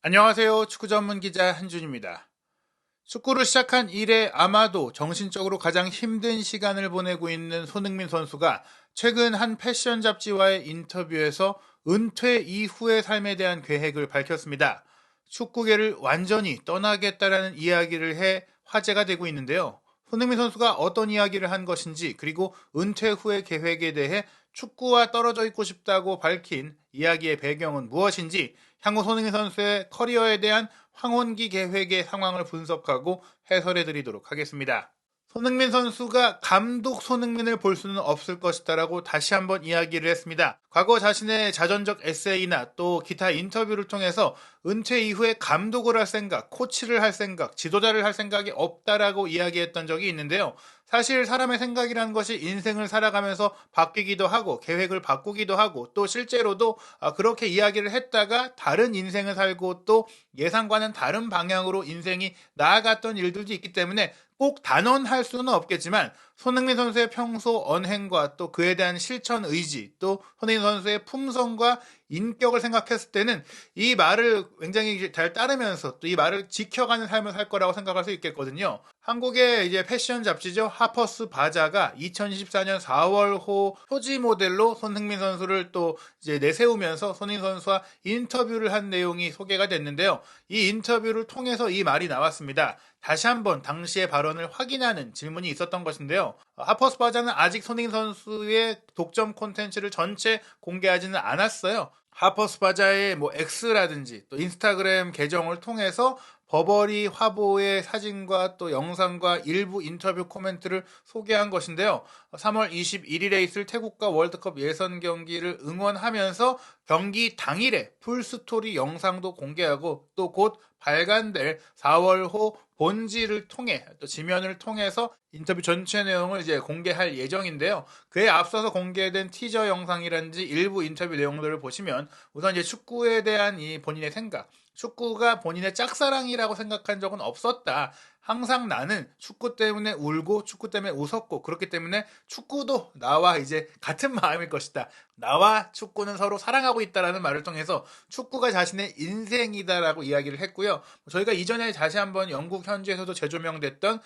안녕하세요. 축구 전문 기자 한준입니다. 축구를 시작한 이래 아마도 정신적으로 가장 힘든 시간을 보내고 있는 손흥민 선수가 최근 한 패션 잡지와의 인터뷰에서 은퇴 이후의 삶에 대한 계획을 밝혔습니다. 축구계를 완전히 떠나겠다라는 이야기를 해 화제가 되고 있는데요. 손흥민 선수가 어떤 이야기를 한 것인지, 그리고 은퇴 후의 계획에 대해 축구와 떨어져 있고 싶다고 밝힌 이야기의 배경은 무엇인지, 향후 손흥민 선수의 커리어에 대한 황혼기 계획의 상황을 분석하고 해설해 드리도록 하겠습니다. 손흥민 선수가 감독 손흥민을 볼 수는 없을 것이다라고 다시 한번 이야기를 했습니다. 과거 자신의 자전적 에세이나 또 기타 인터뷰를 통해서 은퇴 이후에 감독을 할 생각, 코치를 할 생각, 지도자를 할 생각이 없다라고 이야기했던 적이 있는데요. 사실 사람의 생각이라는 것이 인생을 살아가면서 바뀌기도 하고 계획을 바꾸기도 하고, 또 실제로도 그렇게 이야기를 했다가 다른 인생을 살고 또 예상과는 다른 방향으로 인생이 나아갔던 일들도 있기 때문에 꼭 단언할 수는 없겠지만, 손흥민 선수의 평소 언행과 또 그에 대한 실천 의지, 또 손흥민 선수의 품성과 인격을 생각했을 때는 이 말을 굉장히 잘 따르면서 또 이 말을 지켜가는 삶을 살 거라고 생각할 수 있겠거든요. 한국의 이제 패션 잡지죠, 하퍼스 바자가 2024년 4월호 표지 모델로 손흥민 선수를 또 이제 내세우면서 손흥민 선수와 인터뷰를 한 내용이 소개가 됐는데요. 이 인터뷰를 통해서 이 말이 나왔습니다. 다시 한번 당시의 발언을 확인하는 질문이 있었던 것인데요. 하퍼스 바자는 아직 손흥민 선수의 독점 콘텐츠를 전체 공개하지는 않았어요. 하퍼스 바자의 X라든지 또 인스타그램 계정을 통해서 버버리 화보의 사진과 또 영상과 일부 인터뷰 코멘트를 소개한 것인데요. 3월 21일에 있을 태국과 월드컵 예선 경기를 응원하면서 경기 당일에 풀스토리 영상도 공개하고, 또 곧 발간될 4월호 본지를 통해 또 지면을 통해서 인터뷰 전체 내용을 이제 공개할 예정인데요. 그에 앞서서 공개된 티저 영상이라든지 일부 인터뷰 내용들을 보시면 우선 이제 축구에 대한 이 본인의 생각, 축구가 본인의 짝사랑이라고 생각한 적은 없었다. 항상 나는 축구 때문에 울고 축구 때문에 웃었고, 그렇기 때문에 축구도 나와 이제 같은 마음일 것이다. 나와 축구는 서로 사랑하고 있다라는 말을 통해서 축구가 자신의 인생이다라고 이야기를 했고요. 저희가 이전에 다시 한번 영국 현지에서도 재조명됐던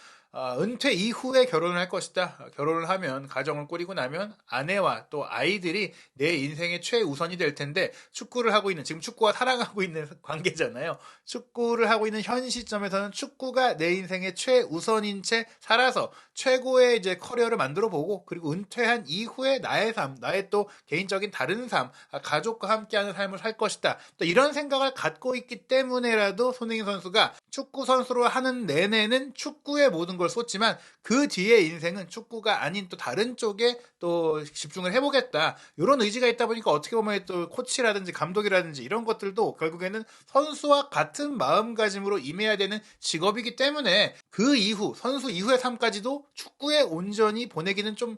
은퇴 이후에 결혼을 할 것이다. 결혼을 하면, 가정을 꾸리고 나면 아내와 또 아이들이 내 인생의 최우선이 될 텐데, 축구를 하고 있는, 지금 축구와 사랑하고 있는 관계잖아요. 축구를 하고 있는 현 시점에서는 축구가 내 인생의 최우선인 채 살아서 최고의 이제 커리어를 만들어 보고, 그리고 은퇴한 이후에 나의 삶, 나의 또 개인적인 다른 삶, 가족과 함께하는 삶을 살 것이다. 또 이런 생각을 갖고 있기 때문에라도 손흥민 선수가 축구 선수로 하는 내내는 축구의 모든 걸 쏟지만 그 뒤에 인생은 축구가 아닌 또 다른 쪽에 또 집중을 해보겠다. 이런 의지가 있다 보니까 어떻게 보면 또 코치라든지 감독이라든지 이런 것들도 결국에는 선수와 같은 마음가짐으로 임해야 되는 직업이기 때문에 그 이후, 선수 이후의 삶까지도 축구에 온전히 보내기는 좀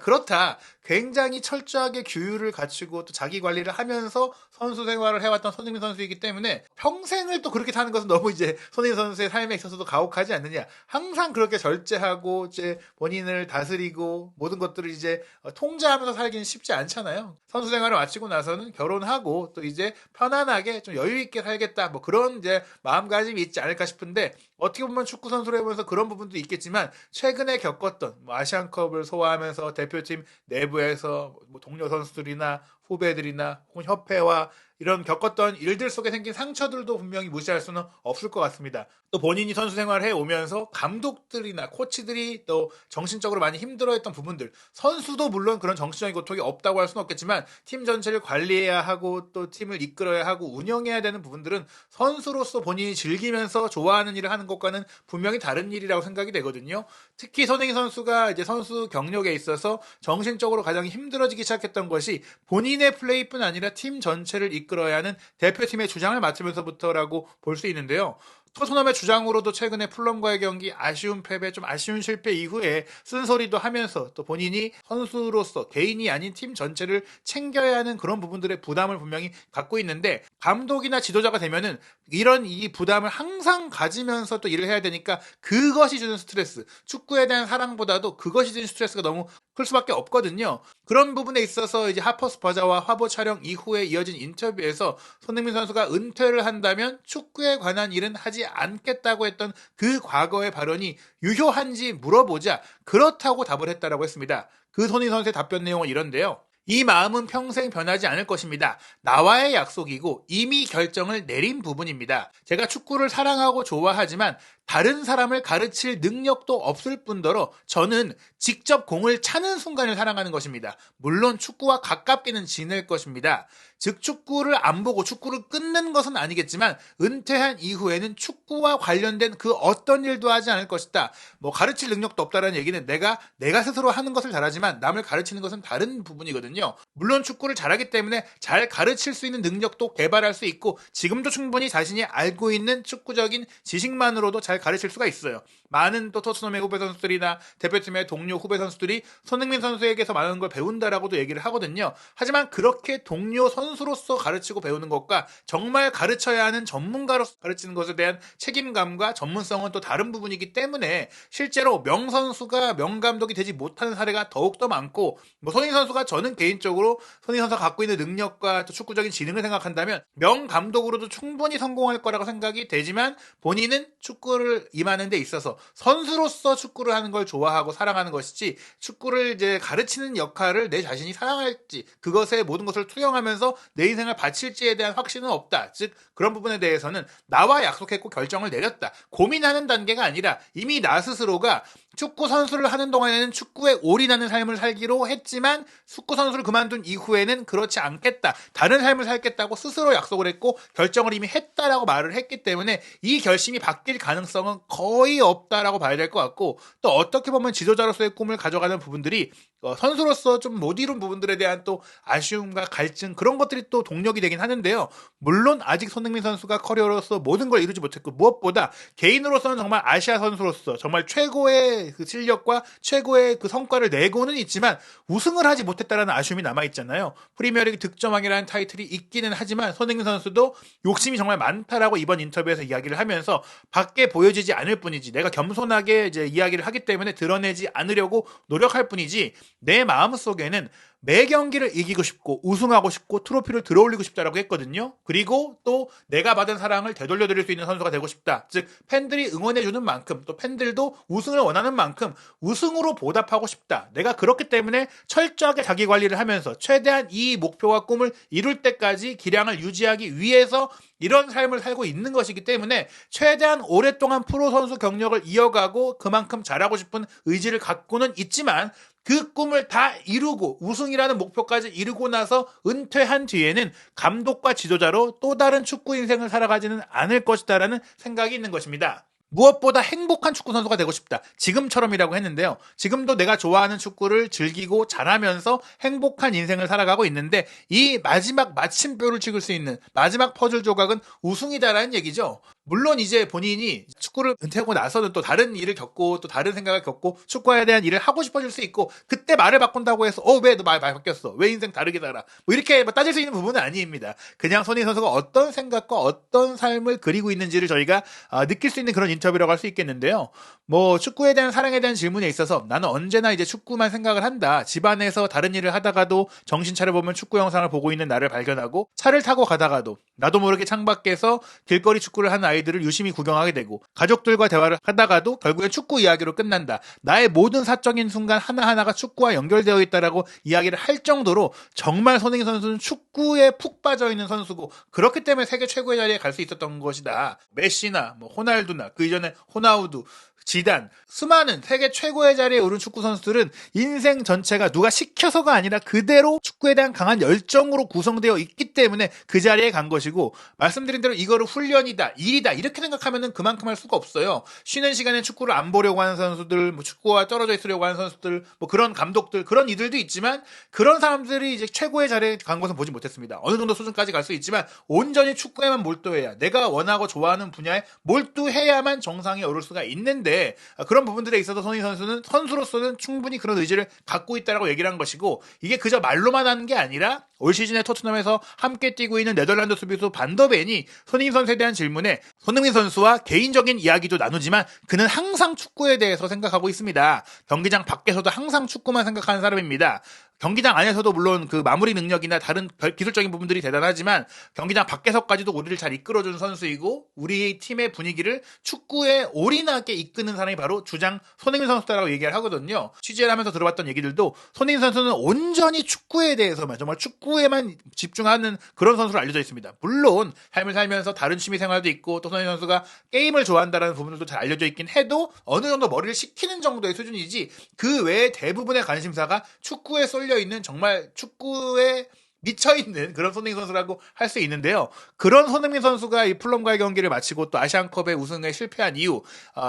그렇다. 굉장히 철저하게 규율을 갖추고 또 자기 관리를 하면서 선수 생활을 해왔던 손흥민 선수이기 때문에 평생을 또 그렇게 사는 것은 너무 이제 손흥민 선수의 삶에 있어서도 가혹하지 않느냐. 항상 그렇게 절제하고 이제 본인을 다스리고 모든 것들을 이제 통제하면서 살기는 쉽지 않잖아요. 선수 생활을 마치고 나서는 결혼하고 또 이제 편안하게 좀 여유 있게 살겠다. 그런 이제 마음가짐이 있지 않을까 싶은데, 어떻게 보면 축구 선수로 해보면서 그런 부분도 있겠지만 최근에 겪었던 아시안컵을 소화하면서 대표팀 내부에서 동료 선수들이나 후배들이나 혹은 협회와 이런 겪었던 일들 속에 생긴 상처들도 분명히 무시할 수는 없을 것 같습니다. 또 본인이 선수 생활을 해오면서 감독들이나 코치들이 또 정신적으로 많이 힘들어했던 부분들, 선수도 물론 그런 정신적인 고통이 없다고 할 수는 없겠지만 팀 전체를 관리해야 하고 또 팀을 이끌어야 하고 운영해야 되는 부분들은 선수로서 본인이 즐기면서 좋아하는 일을 하는 것과는 분명히 다른 일이라고 생각이 되거든요. 특히 손흥민 선수가 이제 선수 경력에 있어서 정신적으로 가장 힘들어지기 시작했던 것이 본인의 플레이뿐 아니라 팀 전체를 이끌어야 하는 대표팀의 주장을 맡으면서부터라고 볼 수 있는데요. 토트넘의 주장으로도 최근에 풀럼과의 경기 아쉬운 패배, 좀 아쉬운 실패 이후에 쓴소리도 하면서 또 본인이 선수로서 개인이 아닌 팀 전체를 챙겨야 하는 그런 부분들의 부담을 분명히 갖고 있는데, 감독이나 지도자가 되면은 이런 이 부담을 항상 가지면서 또 일을 해야 되니까 그것이 주는 스트레스, 축구에 대한 사랑보다도 그것이 주는 스트레스가 너무 클 수밖에 없거든요. 그런 부분에 있어서 이제 하퍼스 버자와 화보 촬영 이후에 이어진 인터뷰에서 손흥민 선수가 은퇴를 한다면 축구에 관한 일은 하지 않겠다고 했던 그 과거의 발언이 유효한지 물어보자 그렇다고 답을 했다라고 했습니다. 그 손흥민 선수의 답변 내용은 이런데요. 이 마음은 평생 변하지 않을 것입니다. 나와의 약속이고 이미 결정을 내린 부분입니다. 제가 축구를 사랑하고 좋아하지만 다른 사람을 가르칠 능력도 없을 뿐더러 저는 직접 공을 차는 순간을 사랑하는 것입니다. 물론 축구와 가깝게는 지낼 것입니다. 즉 축구를 안 보고 축구를 끊는 것은 아니겠지만 은퇴한 이후에는 축구와 관련된 그 어떤 일도 하지 않을 것이다. 뭐 가르칠 능력도 없다라는 얘기는 내가 스스로 하는 것을 잘하지만 남을 가르치는 것은 다른 부분이거든요. 물론 축구를 잘하기 때문에 잘 가르칠 수 있는 능력도 개발할 수 있고 지금도 충분히 자신이 알고 있는 축구적인 지식만으로도 잘 가르칠 수가 있어요. 많은 또 토트넘의 후배 선수들이나 대표팀의 동료 후배 선수들이 손흥민 선수에게서 많은 걸 배운다라고도 얘기를 하거든요. 하지만 그렇게 동료 선수로서 가르치고 배우는 것과 정말 가르쳐야 하는 전문가로서 가르치는 것에 대한 책임감과 전문성은 또 다른 부분이기 때문에 실제로 명선수가 명감독이 되지 못하는 사례가 더욱더 많고 손흥민 선수가 저는 개인적으로 손흥민 선수가 갖고 있는 능력과 또 축구적인 지능을 생각한다면 명감독으로도 충분히 성공할 거라고 생각이 되지만 본인은 축구를 임하는 데 있어서 선수로서 축구를 하는 걸 좋아하고 사랑하는 것이지 축구를 이제 가르치는 역할을 내 자신이 사랑할지 그것에 모든 것을 투영하면서 내 인생을 바칠지에 대한 확신은 없다. 즉 그런 부분에 대해서는 나와 약속했고 결정을 내렸다. 고민하는 단계가 아니라 이미 나 스스로가 축구 선수를 하는 동안에는 축구에 올인하는 삶을 살기로 했지만 축구 선수를 그만둔 이후에는 그렇지 않겠다. 다른 삶을 살겠다고 스스로 약속을 했고 결정을 이미 했다라고 말을 했기 때문에 이 결심이 바뀔 가능성은 거의 없다라고 봐야 될 것 같고 또 어떻게 보면 지도자로서의 꿈을 가져가는 부분들이 선수로서 좀 못 이룬 부분들에 대한 또 아쉬움과 갈증 그런 것들이 또 동력이 되긴 하는데요. 물론 아직 손흥민 선수가 커리어로서 모든 걸 이루지 못했고 무엇보다 개인으로서는 정말 아시아 선수로서 정말 최고의 그 실력과 최고의 그 성과를 내고는 있지만 우승을 하지 못했다라는 아쉬움이 남아있잖아요. 프리미어리그 득점왕이라는 타이틀이 있기는 하지만 손흥민 선수도 욕심이 정말 많다라고 이번 인터뷰에서 이야기를 하면서 밖에 보여지지 않을 뿐이지 내가 겸손하게 이제 이야기를 하기 때문에 드러내지 않으려고 노력할 뿐이지 내 마음속에는 매 경기를 이기고 싶고 우승하고 싶고 트로피를 들어올리고 싶다라고 했거든요. 그리고 또 내가 받은 사랑을 되돌려드릴 수 있는 선수가 되고 싶다. 즉 팬들이 응원해주는 만큼 또 팬들도 우승을 원하는 만큼 우승으로 보답하고 싶다. 내가 그렇기 때문에 철저하게 자기 관리를 하면서 최대한 이 목표와 꿈을 이룰 때까지 기량을 유지하기 위해서 이런 삶을 살고 있는 것이기 때문에 최대한 오랫동안 프로 선수 경력을 이어가고 그만큼 잘하고 싶은 의지를 갖고는 있지만 그 꿈을 다 이루고 우승이라는 목표까지 이루고 나서 은퇴한 뒤에는 감독과 지도자로 또 다른 축구 인생을 살아가지는 않을 것이다라는 생각이 있는 것입니다. 무엇보다 행복한 축구 선수가 되고 싶다. 지금처럼이라고 했는데요. 지금도 내가 좋아하는 축구를 즐기고 잘하면서 행복한 인생을 살아가고 있는데 이 마지막 마침표를 찍을 수 있는 마지막 퍼즐 조각은 우승이다라는 얘기죠. 물론 이제 본인이 축구를 은퇴하고 나서는 또 다른 일을 겪고 또 다른 생각을 겪고 축구에 대한 일을 하고 싶어질 수 있고 그때 말을 바꾼다고 해서 왜 너 말 바뀌었어? 왜 인생 다르게 살아? 뭐 이렇게 따질 수 있는 부분은 아닙니다. 그냥 손흥민 선수가 어떤 생각과 어떤 삶을 그리고 있는지를 저희가 느낄 수 있는 그런 인터뷰라고 할 수 있겠는데요. 뭐 축구에 대한 사랑에 대한 질문에 있어서 나는 언제나 이제 축구만 생각을 한다. 집안에서 다른 일을 하다가도 정신 차려보면 축구 영상을 보고 있는 나를 발견하고 차를 타고 가다가도 나도 모르게 창밖에서 길거리 축구를 하는 아이들을 유심히 구경하게 되고 가족들과 대화를 하다가도 결국엔 축구 이야기로 끝난다. 나의 모든 사적인 순간 하나하나가 축구와 연결되어 있다라고 이야기를 할 정도로 정말 손흥민 선수는 축구에 푹 빠져있는 선수고 그렇기 때문에 세계 최고의 자리에 갈 수 있었던 것이다. 메시나 뭐 호날두나 그 이전에 호나우두 지단 수많은 세계 최고의 자리에 오른 축구 선수들은 인생 전체가 누가 시켜서가 아니라 그대로 축구에 대한 강한 열정으로 구성되어 있기 때문에 그 자리에 간 것이고 말씀드린 대로 이거를 훈련이다 일이다 이렇게 생각하면은 그만큼 할 수가 없어요. 쉬는 시간에 축구를 안 보려고 하는 선수들 뭐 축구와 떨어져 있으려고 하는 선수들 뭐 그런 감독들 그런 이들도 있지만 그런 사람들이 이제 최고의 자리에 간 것은 보지 못했습니다. 어느 정도 수준까지 갈 수 있지만 온전히 축구에만 몰두해야 내가 원하고 좋아하는 분야에 몰두해야만 정상에 오를 수가 있는데 있는데 그런 부분들에 있어서 손흥민 선수는 선수로서는 충분히 그런 의지를 갖고 있다라고 얘기를 한 것이고 이게 그저 말로만 하는 게 아니라 올 시즌에 토트넘에서 함께 뛰고 있는 네덜란드 수비수 반더벤이 손흥민 선수에 대한 질문에 손흥민 선수와 개인적인 이야기도 나누지만 그는 항상 축구에 대해서 생각하고 있습니다. 경기장 밖에서도 항상 축구만 생각하는 사람입니다. 경기장 안에서도 물론 그 마무리 능력이나 다른 기술적인 부분들이 대단하지만 경기장 밖에서까지도 우리를 잘 이끌어준 선수이고 우리 팀의 분위기를 축구에 올인하게 이끄는 사람이 바로 주장 손흥민 선수다라고 얘기를 하거든요. 취재를 하면서 들어봤던 얘기들도 손흥민 선수는 온전히 축구에 대해서만 정말 축구에만 집중하는 그런 선수로 알려져 있습니다. 물론 삶을 살면서 다른 취미 생활도 있고 또 손흥민 선수가 게임을 좋아한다는 부분들도 잘 알려져 있긴 해도 어느 정도 머리를 식히는 정도의 수준이지 그 외에 대부분의 관심사가 축구에 쏠려 있는 정말 축구에 미쳐있는 그런 손흥민 선수라고 할 수 있는데요. 그런 손흥민 선수가 이 풀럼과의 경기를 마치고 또 아시안컵의 우승에 실패한 이후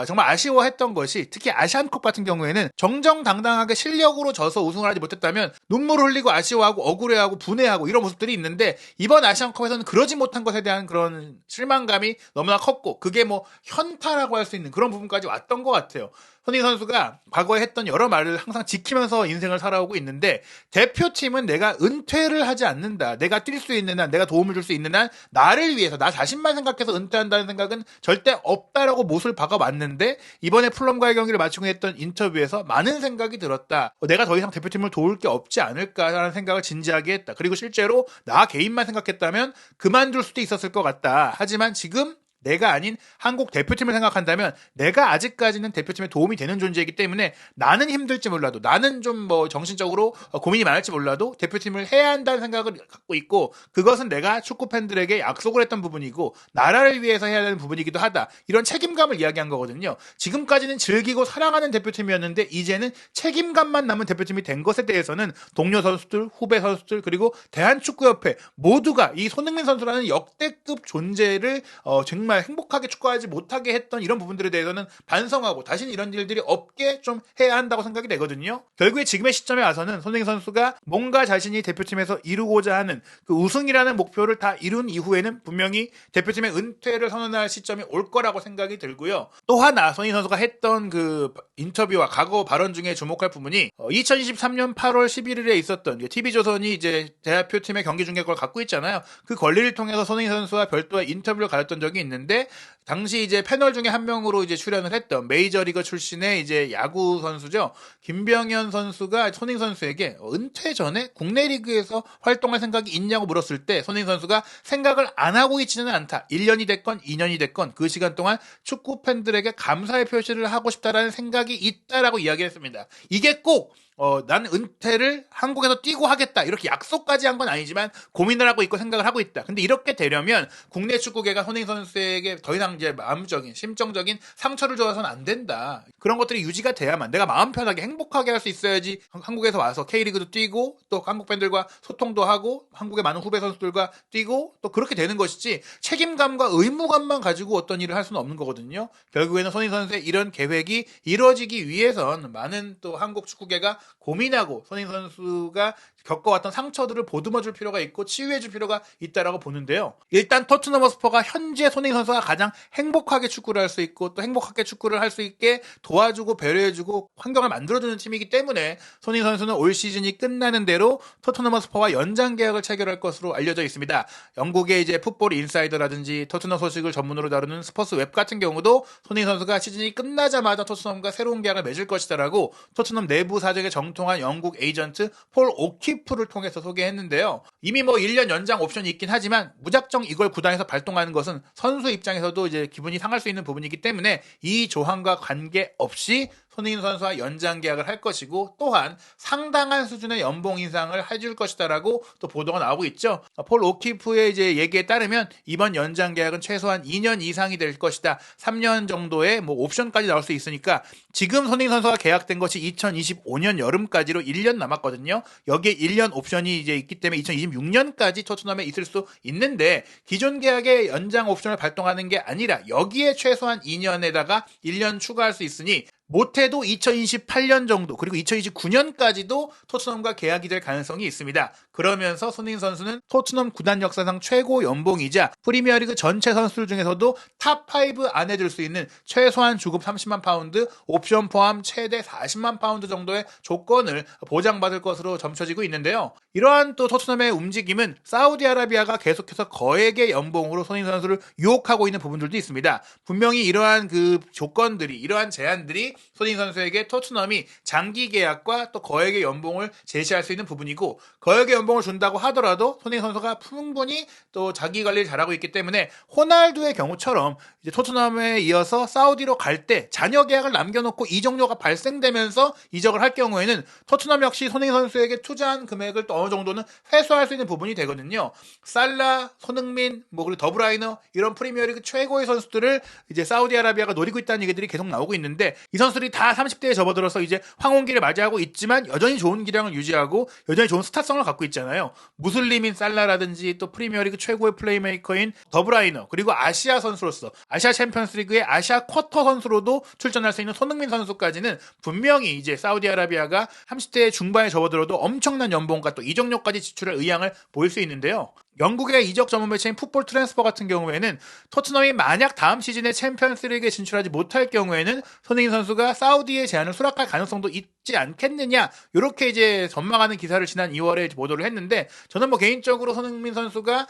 정말 아쉬워했던 것이 특히 아시안컵 같은 경우에는 정정당당하게 실력으로 져서 우승을 하지 못했다면 눈물을 흘리고 아쉬워하고 억울해하고 분해하고 이런 모습들이 있는데 이번 아시안컵에서는 그러지 못한 것에 대한 그런 실망감이 너무나 컸고 그게 뭐 현타라고 할 수 있는 그런 부분까지 왔던 것 같아요. 손흥민 선수가 과거에 했던 여러 말을 항상 지키면서 인생을 살아오고 있는데 대표팀은 내가 은퇴를 하지 않는다. 내가 뛸 수 있는 한, 내가 도움을 줄 수 있는 한 나를 위해서 나 자신만 생각해서 은퇴한다는 생각은 절대 없다라고 못을 박아왔는데 이번에 풀럼과의 경기를 마치고 했던 인터뷰에서 많은 생각이 들었다. 내가 더 이상 대표팀을 도울 게 없지 않을까라는 생각을 진지하게 했다. 그리고 실제로 나 개인만 생각했다면 그만둘 수도 있었을 것 같다. 하지만 지금 내가 아닌 한국 대표팀을 생각한다면 내가 아직까지는 대표팀에 도움이 되는 존재이기 때문에 나는 힘들지 몰라도 나는 좀 뭐 정신적으로 고민이 많을지 몰라도 대표팀을 해야 한다는 생각을 갖고 있고 그것은 내가 축구 팬들에게 약속을 했던 부분이고 나라를 위해서 해야 되는 부분이기도 하다. 이런 책임감을 이야기한 거거든요. 지금까지는 즐기고 사랑하는 대표팀이었는데 이제는 책임감만 남은 대표팀이 된 것에 대해서는 동료 선수들, 후배 선수들 그리고 대한축구협회 모두가 이 손흥민 선수라는 역대급 존재를 정말 행복하게 축구하지 못하게 했던 이런 부분들에 대해서는 반성하고 다시는 이런 일들이 없게 좀 해야 한다고 생각이 되거든요. 결국에 지금의 시점에 와서는 손흥민 선수가 뭔가 자신이 대표팀에서 이루고자 하는 그 우승이라는 목표를 다 이룬 이후에는 분명히 대표팀의 은퇴를 선언할 시점이 올 거라고 생각이 들고요. 또 하나 손흥민 선수가 했던 그 인터뷰와 과거 발언 중에 주목할 부분이 2023년 8월 11일에 있었던 TV조선이 이제 대표팀의 경기 중계권을 갖고 있잖아요. 그 권리를 통해서 손흥민 선수와 별도의 인터뷰를 가졌던 적이 있는데 당시 이제 패널 중에 한 명으로 이제 출연을 했던 메이저리거 출신의 이제 야구 선수죠. 김병현 선수가 손흥민 선수에게 은퇴 전에 국내 리그에서 활동할 생각이 있냐고 물었을 때 손흥민 선수가 생각을 안 하고 있지는 않다. 1년이 됐건 2년이 됐건 그 시간 동안 축구 팬들에게 감사의 표시를 하고 싶다라는 생각이 있다라고 이야기했습니다. 이게 꼭 난 은퇴를 한국에서 뛰고 하겠다 이렇게 약속까지 한 건 아니지만 고민을 하고 있고 생각을 하고 있다. 근데 이렇게 되려면 국내 축구계가 손흥민 선수에게 더 이상 이제 마음적인 심정적인 상처를 줘서는 안 된다. 그런 것들이 유지가 돼야만 내가 마음 편하게 행복하게 할 수 있어야지 한국에서 와서 K리그도 뛰고 또 한국 팬들과 소통도 하고 한국의 많은 후배 선수들과 뛰고 또 그렇게 되는 것이지 책임감과 의무감만 가지고 어떤 일을 할 수는 없는 거거든요. 결국에는 손흥민 선수의 이런 계획이 이루어지기 위해선 많은 또 한국 축구계가 고민하고 손흥민 선수가 겪어왔던 상처들을 보듬어줄 필요가 있고 치유해줄 필요가 있다라고 보는데요. 일단 토트넘 허스퍼가 현재 손흥민 선수가 가장 행복하게 축구를 할 수 있고 또 행복하게 축구를 할 수 있게 도와주고 배려해주고 환경을 만들어주는 팀이기 때문에 손흥민 선수는 올 시즌이 끝나는 대로 토트넘 허스퍼와 연장 계약을 체결할 것으로 알려져 있습니다. 영국의 이제 풋볼 인사이더라든지 토트넘 소식을 전문으로 다루는 스포츠 웹 같은 경우도 손흥민 선수가 시즌이 끝나자마자 토트넘과 새로운 계약을 맺을 것이다라고 토트넘 내부 사정에 정통한 영국 에이전트 폴 오키프를 통해서 소개했는데요. 이미 뭐 1년 연장 옵션이 있긴 하지만 무작정 이걸 구단에서 발동하는 것은 선수 입장에서도 이제 기분이 상할 수 있는 부분이기 때문에 이 조항과 관계없이 손흥민 선수와 연장 계약을 할 것이고 또한 상당한 수준의 연봉 인상을 해줄 것이다라고 또 보도가 나오고 있죠. 폴 오키프의 이제 얘기에 따르면 이번 연장 계약은 최소한 2년 이상이 될 것이다. 3년 정도의 뭐 옵션까지 나올 수 있으니까 지금 손흥민 선수가 계약된 것이 2025년 여름까지로 1년 남았거든요. 여기에 1년 옵션이 이제 있기 때문에 2026년까지 토트넘에 있을 수 있는데 기존 계약의 연장 옵션을 발동하는 게 아니라 여기에 최소한 2년에다가 1년 추가할 수 있으니 못해도 2028년 정도 그리고 2029년까지도 토트넘과 계약이 될 가능성이 있습니다. 그러면서 손흥민 선수는 토트넘 구단 역사상 최고 연봉이자 프리미어리그 전체 선수들 중에서도 탑5 안에 들 수 있는 최소한 주급 30만 파운드, 옵션 포함 최대 40만 파운드 정도의 조건을 보장받을 것으로 점쳐지고 있는데요. 이러한 또 토트넘의 움직임은 사우디아라비아가 계속해서 거액의 연봉으로 손흥민 선수를 유혹하고 있는 부분들도 있습니다. 분명히 이러한 그 조건들이, 이러한 제한들이 손흥민 선수에게 토트넘이 장기 계약과 또 거액의 연봉을 제시할 수 있는 부분이고, 거액의 연봉을 준다고 하더라도 손흥민 선수가 충분히 또 자기 관리를 잘하고 있기 때문에 호날두의 경우처럼 이제 토트넘에 이어서 사우디로 갈 때 잔여 계약을 남겨놓고 이적료가 발생되면서 이적을 할 경우에는 토트넘 역시 손흥민 선수에게 투자한 금액을 또 어느 정도는 회수할 수 있는 부분이 되거든요. 살라, 손흥민, 그리고 더브라이너 이런 프리미어리그 최고의 선수들을 이제 사우디아라비아가 노리고 있다는 얘기들이 계속 나오고 있는데, 이 선수들이 다 30대에 접어들어서 이제 황혼기를 맞이하고 있지만 여전히 좋은 기량을 유지하고 여전히 좋은 스타성을 갖고 있잖아요. 무슬림인 살라라든지 또 프리미어리그 최고의 플레이메이커인 더브라이너, 그리고 아시아 선수로서 아시아 챔피언스리그의 아시아 쿼터 선수로도 출전할 수 있는 손흥민 선수까지는 분명히 이제 사우디아라비아가 30대 중반에 접어들어도 엄청난 연봉과 또 이적료까지 지출할 의향을 보일 수 있는데요. 영국의 이적 전문 매체인 풋볼 트랜스퍼 같은 경우에는 토트넘이 만약 다음 시즌에 챔피언스리그에 진출하지 못할 경우에는 손흥민 선수가 사우디의 제안을 수락할 가능성도 있지 않겠느냐, 이렇게 이제 전망하는 기사를 지난 2월에 보도를 했는데, 저는 개인적으로 손흥민 선수가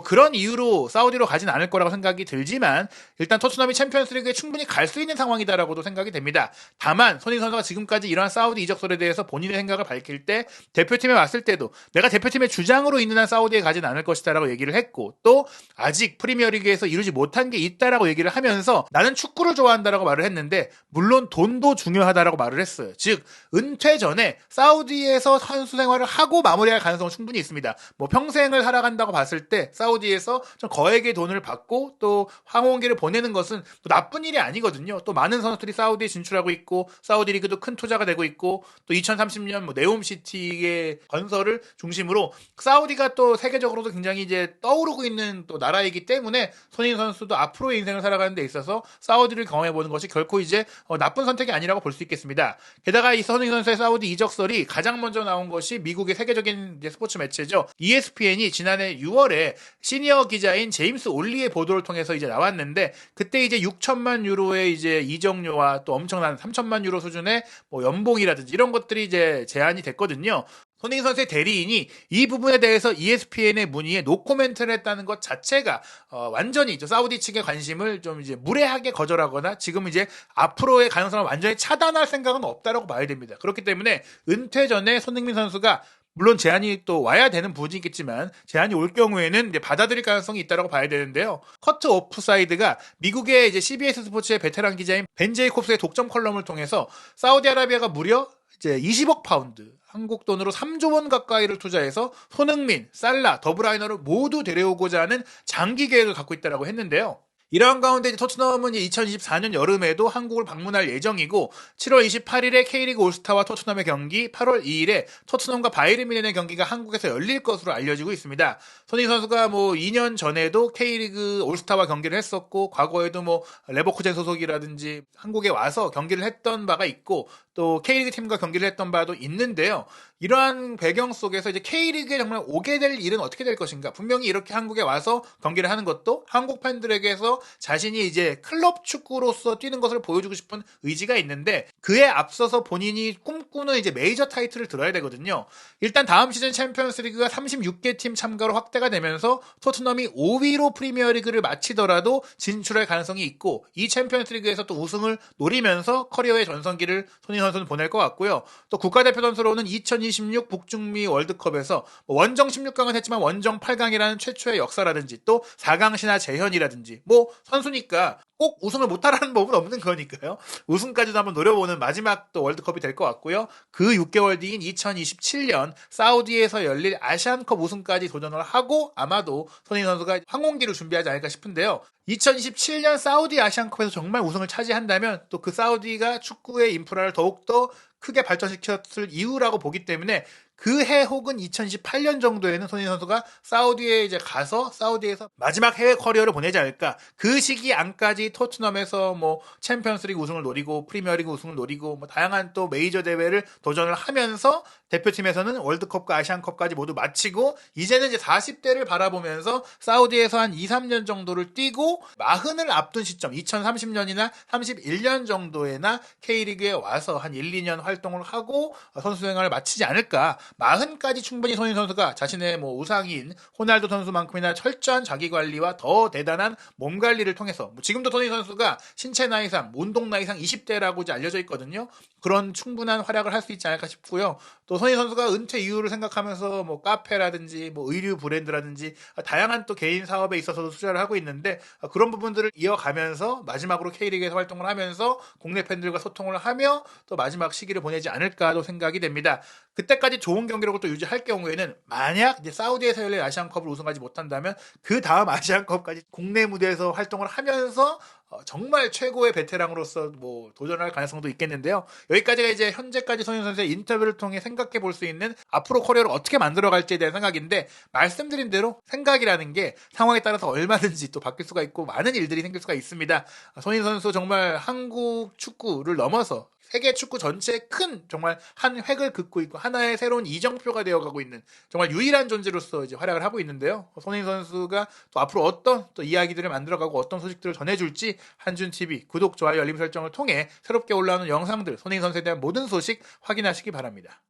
그런 이유로 사우디로 가진 않을 거라고 생각이 들지만 일단 토트넘이 챔피언스리그에 충분히 갈 수 있는 상황이다라고도 생각이 됩니다. 다만 손흥민 선수가 지금까지 이러한 사우디 이적설에 대해서 본인의 생각을 밝힐 때 대표팀에 왔을 때도 내가 대표팀의 주장으로 있는 한 사우디에 가진 않을 것이다라고 얘기를 했고, 또 아직 프리미어리그에서 이루지 못한 게 있다라고 얘기를 하면서 나는 축구를 좋아한다라고 말을 했는데, 물론 돈도 중요하다라고 말을 했어요. 즉 은퇴 전에 사우디에서 선수 생활을 하고 마무리할 가능성은 충분히 있습니다. 평생을 살아간다고 봤을 때 사우디에서 좀 거액의 돈을 받고 또 황혼기를 보내는 것은 또 나쁜 일이 아니거든요. 또 많은 선수들이 사우디에 진출하고 있고 사우디 리그도 큰 투자가 되고 있고, 또 2030년 네옴시티의 건설을 중심으로 사우디가 또 세계적으로도 굉장히 이제 떠오르고 있는 또 나라이기 때문에 손흥민 선수도 앞으로의 인생을 살아가는 데 있어서 사우디를 경험해보는 것이 결코 이제 나쁜 선택이 아니라고 볼 수 있겠습니다. 게다가 이 손흥민 선수의 사우디 이적설이 가장 먼저 나온 것이 미국의 세계적인 이제 스포츠 매체죠. ESPN이 지난해 6월에 시니어 기자인 제임스 올리의 보도를 통해서 이제 나왔는데, 그때 이제 6천만 유로의 이제 이적료와 또 엄청난 3천만 유로 수준의 연봉이라든지 이런 것들이 이제 제한이 됐거든요. 손흥민 선수의 대리인이 이 부분에 대해서 ESPN의 문의에 노코멘트를 했다는 것 자체가 완전히 사우디 측의 관심을 좀 이제 무례하게 거절하거나 지금 이제 앞으로의 가능성을 완전히 차단할 생각은 없다라고 봐야 됩니다. 그렇기 때문에 은퇴 전에 손흥민 선수가 물론 제한이 또 와야 되는 부분이 있겠지만 제한이 올 경우에는 이제 받아들일 가능성이 있다고 봐야 되는데요. 커트 오프사이드가 미국의 이제 CBS 스포츠의 베테랑 기자인 벤 제이콥스의 독점 컬럼을 통해서 사우디아라비아가 무려 이제 20억 파운드, 한국 돈으로 3조 원 가까이를 투자해서 손흥민, 살라, 더브라이너를 모두 데려오고자 하는 장기 계획을 갖고 있다고 했는데요. 이러한 가운데 토트넘은 2024년 여름에도 한국을 방문할 예정이고, 7월 28일에 K리그 올스타와 토트넘의 경기, 8월 2일에 토트넘과 바이에른 뮌헨의 경기가 한국에서 열릴 것으로 알려지고 있습니다. 손흥민 선수가 2년 전에도 K리그 올스타와 경기를 했었고, 과거에도 레버쿠젠 소속이라든지 한국에 와서 경기를 했던 바가 있고, 또 K리그 팀과 경기를 했던 바도 있는데요. 이러한 배경 속에서 이제 K리그에 정말 오게 될 일은 어떻게 될 것인가? 분명히 이렇게 한국에 와서 경기를 하는 것도 한국 팬들에게서 자신이 이제 클럽 축구로서 뛰는 것을 보여주고 싶은 의지가 있는데, 그에 앞서서 본인이 꿈꾸는 이제 메이저 타이틀을 들어야 되거든요. 일단 다음 시즌 챔피언스리그가 36개 팀 참가로 확대가 되면서 토트넘이 5위로 프리미어리그를 마치더라도 진출할 가능성이 있고, 이 챔피언스리그에서 또 우승을 노리면서 커리어의 전성기를 손흥민 선수는 보낼 것 같고요. 또 국가대표 선수로는 2026 북중미 월드컵에서 원정 16강은 했지만 원정 8강이라는 최초의 역사라든지, 또 4강 신화 재현이라든지, 선수니까 꼭 우승을 못하라는 법은 없는 거니까요. 우승까지도 한번 노려보는 마지막 또 월드컵이 될 것 같고요. 그 6개월 뒤인 2027년 사우디에서 열릴 아시안컵 우승까지 도전을 하고 아마도 손흥민 선수가 황혼기를 준비하지 않을까 싶은데요. 2027년 사우디 아시안컵에서 정말 우승을 차지한다면 또 그 사우디가 축구의 인프라를 더욱더 크게 발전시켰을 이유라고 보기 때문에 그 해 혹은 2018년 정도에는 손흥민 선수가 사우디에 이제 가서 사우디에서 마지막 해외 커리어를 보내지 않을까. 그 시기 안까지 토트넘에서 뭐 챔피언스리그 우승을 노리고 프리미어리그 우승을 노리고 뭐 다양한 또 메이저 대회를 도전을 하면서 대표팀에서는 월드컵과 아시안컵까지 모두 마치고 이제는 이제 40대를 바라보면서 사우디에서 한 2, 3년 정도를 뛰고 40을 앞둔 시점 2030년이나 31년 정도에나 K리그에 와서 한 1, 2년 활동을 하고 선수 생활을 마치지 않을까. 40까지 충분히 손흥민 선수가 자신의 뭐 우상인 호날두 선수만큼이나 철저한 자기관리와 더 대단한 몸관리를 통해서 지금도 손흥민 선수가 신체 나이상, 운동 나이상 20대라고 이제 알려져 있거든요. 그런 충분한 활약을 할 수 있지 않을까 싶고요. 또 손흥민 선수가 은퇴 이후를 생각하면서 뭐 카페라든지 뭐 의류 브랜드라든지 다양한 또 개인 사업에 있어서도 투자를 하고 있는데 그런 부분들을 이어가면서 마지막으로 K리그에서 활동을 하면서 국내 팬들과 소통을 하며 또 마지막 시기를 보내지 않을까도 생각이 됩니다. 그때까지 좋은 경기력을 또 유지할 경우에는 만약 이제 사우디에서 열릴 아시안컵을 우승하지 못한다면 그 다음 아시안컵까지 국내 무대에서 활동을 하면서 정말 최고의 베테랑으로서 뭐 도전할 가능성도 있겠는데요. 여기까지가 이제 현재까지 손흥민 선수의 인터뷰를 통해 생각해 볼 수 있는 앞으로 커리어를 어떻게 만들어갈지에 대한 생각인데 말씀드린 대로 생각이라는 게 상황에 따라서 얼마든지 또 바뀔 수가 있고 많은 일들이 생길 수가 있습니다. 손흥민 선수 정말 한국 축구를 넘어서 세계 축구 전체에 큰 정말 한 획을 긋고 있고 하나의 새로운 이정표가 되어가고 있는 정말 유일한 존재로서 이제 활약을 하고 있는데요. 손흥민 선수가 또 앞으로 어떤 또 이야기들을 만들어가고 어떤 소식들을 전해줄지 한준TV 구독, 좋아요, 알림 설정을 통해 새롭게 올라오는 영상들, 손흥민 선수에 대한 모든 소식 확인하시기 바랍니다.